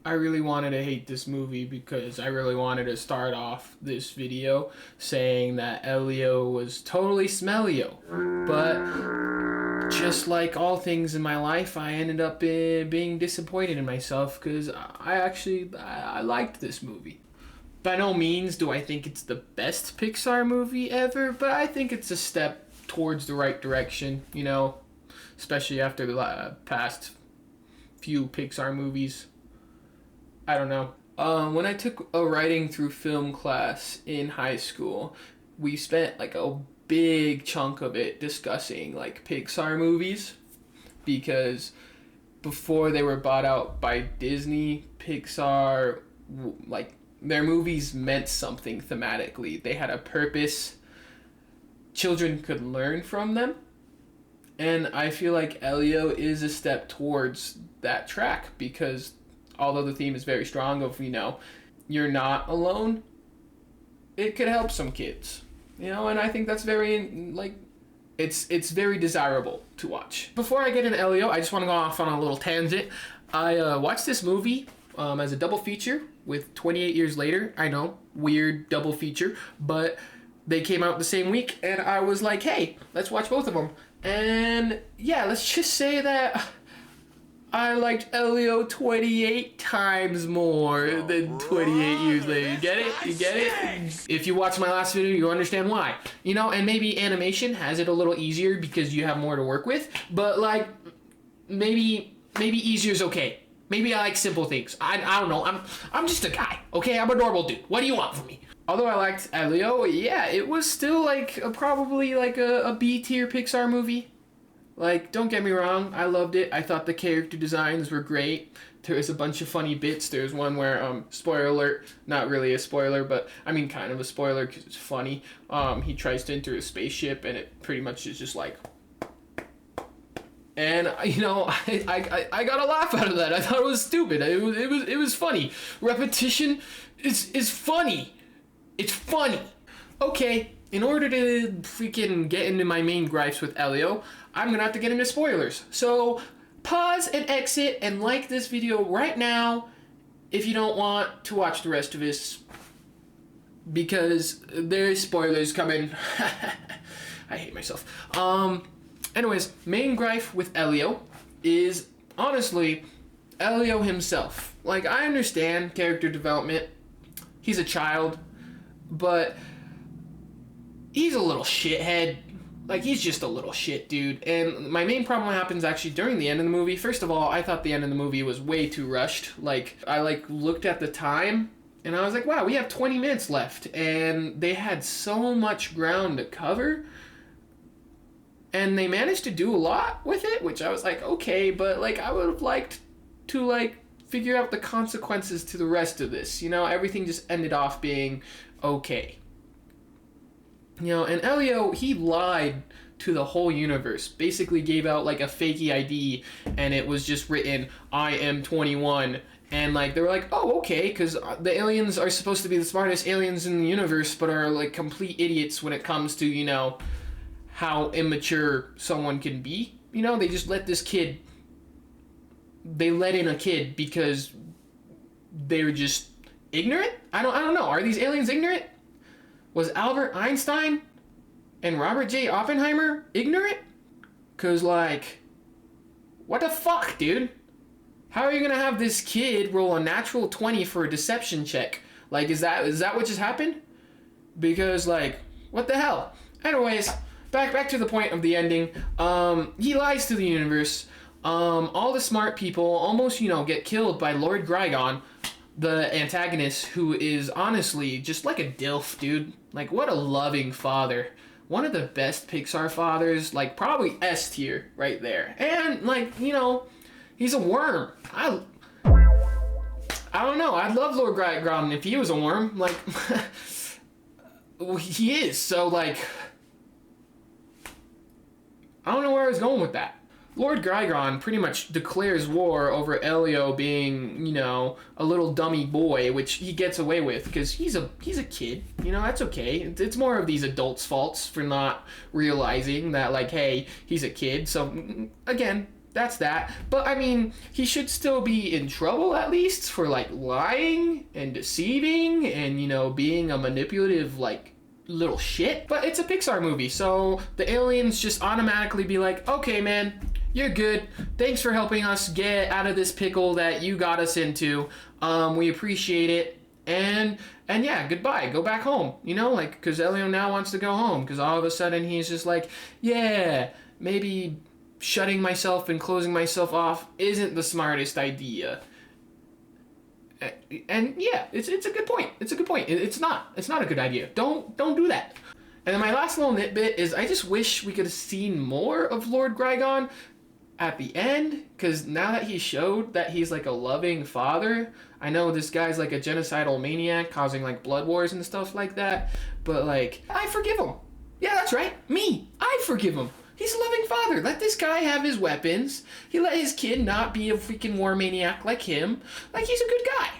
I really wanted to hate this movie because I really wanted to start off this video saying that Elio was totally smellio. But just like all things in my life, I ended up being disappointed in myself because I liked this movie. By no means do I think it's the best Pixar movie ever, but I think it's a step towards the right direction, especially after the past few Pixar movies. I don't know. When I took a writing through film class in high school, we spent like a big chunk of it discussing like Pixar movies because before they were bought out by Disney, Pixar, like their movies meant something thematically. They had a purpose. Children could learn from them. And I feel like Elio is a step towards that track because although the theme is very strong of, you're not alone, it could help some kids. And I think that's very, it's very desirable to watch. Before I get into Elio, I just want to go off on a little tangent. I watched this movie as a double feature with 28 Years Later. I know, weird double feature, but they came out the same week, and I was like, hey, let's watch both of them. And yeah, let's just say that I liked Elio 28 times more than 28 Years Later. You get it? You get it? If you watch my last video, you understand why. And maybe animation has it a little easier because you have more to work with, but maybe easier is okay. Maybe I like simple things. I don't know. I'm just a guy, okay? I'm a normal dude. What do you want from me? Although I liked Elio, yeah, it was still probably a B tier Pixar movie. Don't get me wrong, I loved it. I thought the character designs were great. There was a bunch of funny bits. There's one where, spoiler alert, not really a spoiler, but I mean kind of a spoiler because it's funny. He tries to enter a spaceship and it pretty much is just like... And, I got a laugh out of that. I thought it was stupid. It was funny. Repetition is funny. It's funny. Okay, in order to freaking get into my main gripes with Elio, I'm gonna have to get into spoilers. So, pause and exit and like this video right now if you don't want to watch the rest of this. Because there's spoilers coming. I hate myself. Anyways, main gripe with Elio is, honestly, Elio himself. I understand character development. He's a child. But he's a little shithead. He's just a little shit dude. And my main problem happens actually during the end of the movie. First of all, I thought the end of the movie was way too rushed. I looked at the time and I was like, wow, we have 20 minutes left. And they had so much ground to cover. And they managed to do a lot with it, which I was like, okay, but I would have liked to figure out the consequences to the rest of this. Everything just ended off being okay. And Elio, he lied to the whole universe. Basically gave out a fakey ID and it was just written, I am 21. And they were like, oh, okay, because the aliens are supposed to be the smartest aliens in the universe, but are complete idiots when it comes to, how immature someone can be. They just let this kid, they let in a kid because they were just ignorant? I don't know. Are these aliens ignorant? Was Albert Einstein and Robert J. Oppenheimer ignorant? Because, what the fuck, dude? How are you going to have this kid roll a natural 20 for a deception check? Is that what just happened? Because, what the hell? Anyways, back to the point of the ending. He lies to the universe. All the smart people almost, get killed by Lord Grigon, the antagonist, who is honestly just like a dilf, dude. What a loving father. One of the best Pixar fathers, probably S tier right there. And, he's a worm. I don't know. I'd love Lord Grigon if he was a worm. He is, so, I don't know where I was going with that. Lord Grigon pretty much declares war over Elio being, a little dummy boy, which he gets away with because he's a kid. That's okay. It's more of these adults' faults for not realizing that, hey, he's a kid. So, again, that's that. But I mean, he should still be in trouble at least for like lying and deceiving and, you know, being a manipulative like little shit. But it's a Pixar movie, so the aliens just automatically be like, okay man, you're good, thanks for helping us get out of this pickle that you got us into. We appreciate it. And yeah, goodbye, go back home, you know, like, because Elio now wants to go home because all of a sudden he's just like, yeah, maybe shutting myself and closing myself off isn't the smartest idea. And yeah, it's a good point. It's a good point. It's not a good idea. Don't do that. And then my last little nitbit is I just wish we could have seen more of Lord Grygon at the end, because now that he showed that he's like a loving father, I know this guy's like a genocidal maniac causing like blood wars and stuff like that, but like, I forgive him. Yeah, that's right, me. I forgive him. He's a loving father. Let this guy have his weapons. He let his kid not be a freaking war maniac like him. Like, he's a good guy.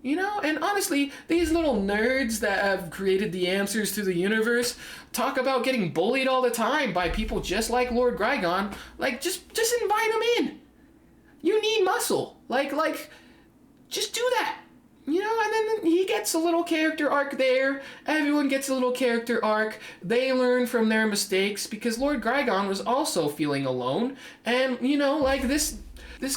You know? And honestly, these little nerds that have created the answers to the universe talk about getting bullied all the time by people just like Lord Grygon. Like, just invite him in. You need muscle. Like, just do that. You know, and then he gets a little character arc there. Everyone gets a little character arc. They learn from their mistakes because Lord Grygon was also feeling alone. And, you know, like this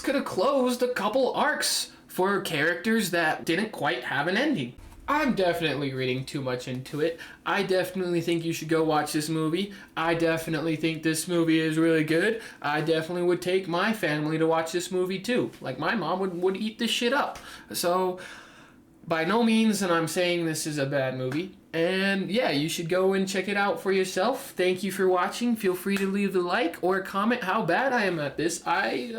could have closed a couple arcs for characters that didn't quite have an ending. I'm definitely reading too much into it. I definitely think you should go watch this movie. I definitely think this movie is really good. I definitely would take my family to watch this movie too. Like, my mom would eat this shit up. So, by no means am I saying this is a bad movie. And yeah, you should go and check it out for yourself. Thank you for watching. Feel free to leave a like or comment how bad I am at this. I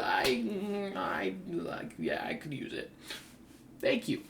could use it. Thank you.